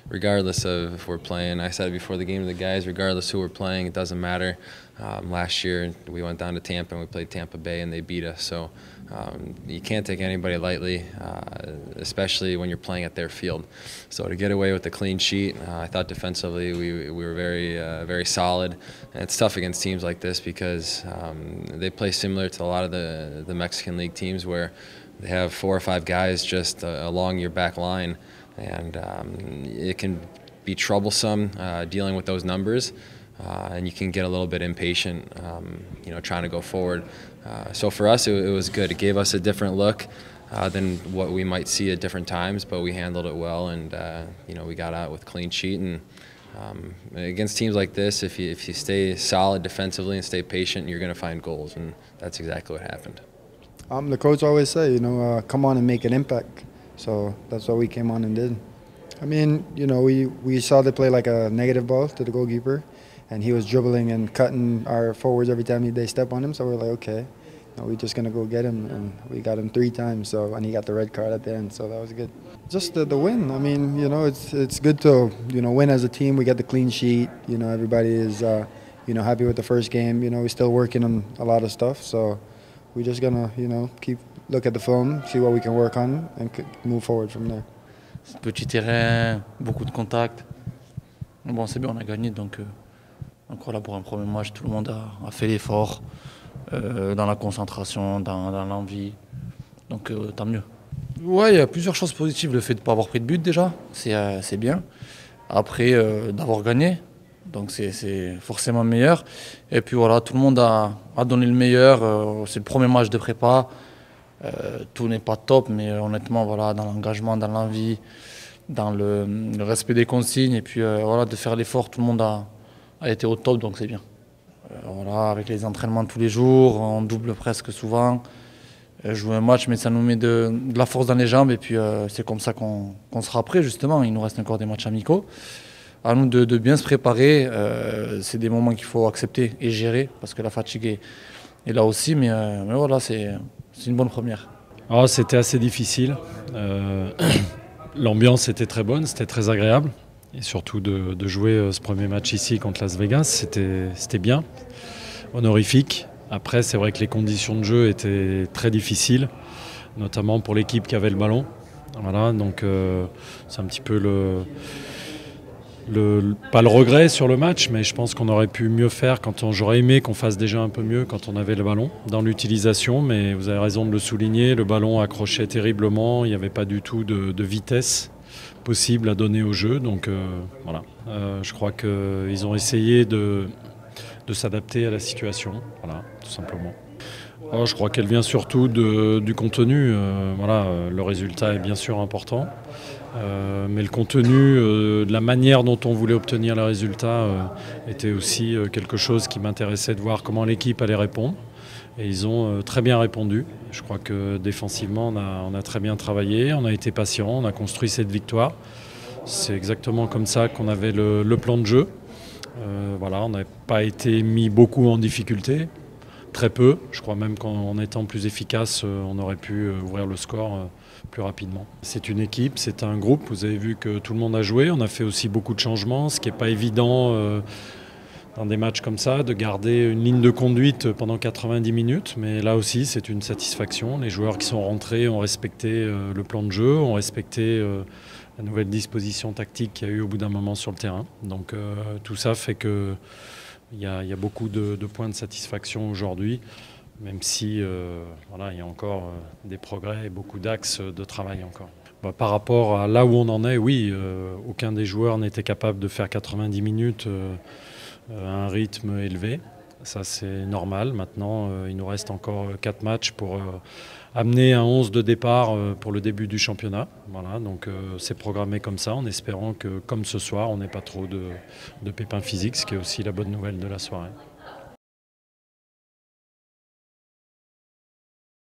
regardless of if we're playing. I said before the game to the guys, regardless who we're playing, it doesn't matter. Last year we went down to Tampa and we played Tampa Bay and they beat us. So you can't take anybody lightly, especially when you're playing at their field. So to get away with a clean sheet, I thought defensively we were very solid. And it's tough against teams like this because they play similar to a lot of the Mexican League teams where they have 4 or 5 guys just along your back line, and it can be troublesome dealing with those numbers. And you can get a little bit impatient, trying to go forward. So for us, it was good. It gave us a different look than what we might see at different times, but we handled it well, and we got out with a clean sheet. And against teams like this, if you stay solid defensively and stay patient, you're going to find goals, and that's exactly what happened. The coach always say, come on and make an impact. So that's what we came on and did. I mean, we saw they play like a negative ball to the goalkeeper, and he was dribbling and cutting our forwards every time they step on him. So we're like, okay, we're just gonna go get him, and we got him 3 times. So and he got the red card at the end, so that was good. Just the win. I mean, it's good to win as a team. We got the clean sheet. Everybody is happy with the first game. We're still working on a lot of stuff, so we're just gonna keep look at the film, see what we can work on, and move forward from there. Petit terrain, beaucoup de contacts. Bon, c'est bien, on a gagné, donc voilà, pour un premier match, tout le monde a fait l'effort, dans la concentration, dans l'envie, donc tant mieux. Ouais, il y a plusieurs choses positives. Le fait de ne pas avoir pris de but déjà, c'est bien. Après, d'avoir gagné, donc c'est forcément meilleur. Et puis voilà, tout le monde a donné le meilleur. C'est le premier match de prépa. Tout n'est pas top, mais honnêtement, voilà, dans l'engagement, dans l'envie, dans le respect des consignes, et puis voilà, de faire l'effort, tout le monde a été au top, donc c'est bien. Voilà, avec les entraînements tous les jours, on double presque souvent. Jouer un match, mais ça nous met de la force dans les jambes, et puis c'est comme ça qu'on sera prêt, justement. Il nous reste encore des matchs amicaux. À nous de bien se préparer. C'est des moments qu'il faut accepter et gérer, parce que la fatigue est là aussi, mais voilà, c'est une bonne première. Oh, c'était assez difficile. L'ambiance était très bonne, c'était très agréable. Et surtout de jouer ce premier match ici contre Las Vegas, c'était bien, honorifique. Après, c'est vrai que les conditions de jeu étaient très difficiles, notamment pour l'équipe qui avait le ballon. Voilà, donc c'est un petit peu pas le regret sur le match, mais je pense qu'on aurait pu mieux faire j'aurais aimé qu'on fasse déjà un peu mieux quand on avait le ballon dans l'utilisation, mais vous avez raison de le souligner, le ballon accrochait terriblement, il n'y avait pas du tout de vitesse possible à donner au jeu, donc voilà. Je crois qu'ils ont essayé de s'adapter à la situation, voilà, tout simplement. Je crois qu'elle vient surtout du contenu. Voilà, le résultat est bien sûr important, mais le contenu, de la manière dont on voulait obtenir le résultat était aussi quelque chose qui m'intéressait de voir comment l'équipe allait répondre. Et ils ont très bien répondu. Je crois que défensivement, on a très bien travaillé, on a été patient, on a construit cette victoire. C'est exactement comme ça qu'on avait le plan de jeu. Voilà, on n'a pas été mis beaucoup en difficulté. Très peu. Je crois même qu'en étant plus efficace, on aurait pu ouvrir le score plus rapidement. C'est une équipe, c'est un groupe. Vous avez vu que tout le monde a joué. On a fait aussi beaucoup de changements, ce qui n'est pas évident dans des matchs comme ça, de garder une ligne de conduite pendant 90 minutes. Mais là aussi, c'est une satisfaction. Les joueurs qui sont rentrés ont respecté le plan de jeu, ont respecté la nouvelle disposition tactique qu'il y a eu au bout d'un moment sur le terrain. Donc tout ça fait que il y a beaucoup de points de satisfaction aujourd'hui, même si voilà, il y a encore des progrès et beaucoup d'axes de travail encore. Par rapport à là où on en est, oui, aucun des joueurs n'était capable de faire 90 minutes à un rythme élevé. Ça, c'est normal. Maintenant, il nous reste encore 4 matchs pour amener un 11 de départ pour le début du championnat. Voilà, donc c'est programmé comme ça, en espérant que, comme ce soir, on n'ait pas trop de pépins physiques, ce qui est aussi la bonne nouvelle de la soirée.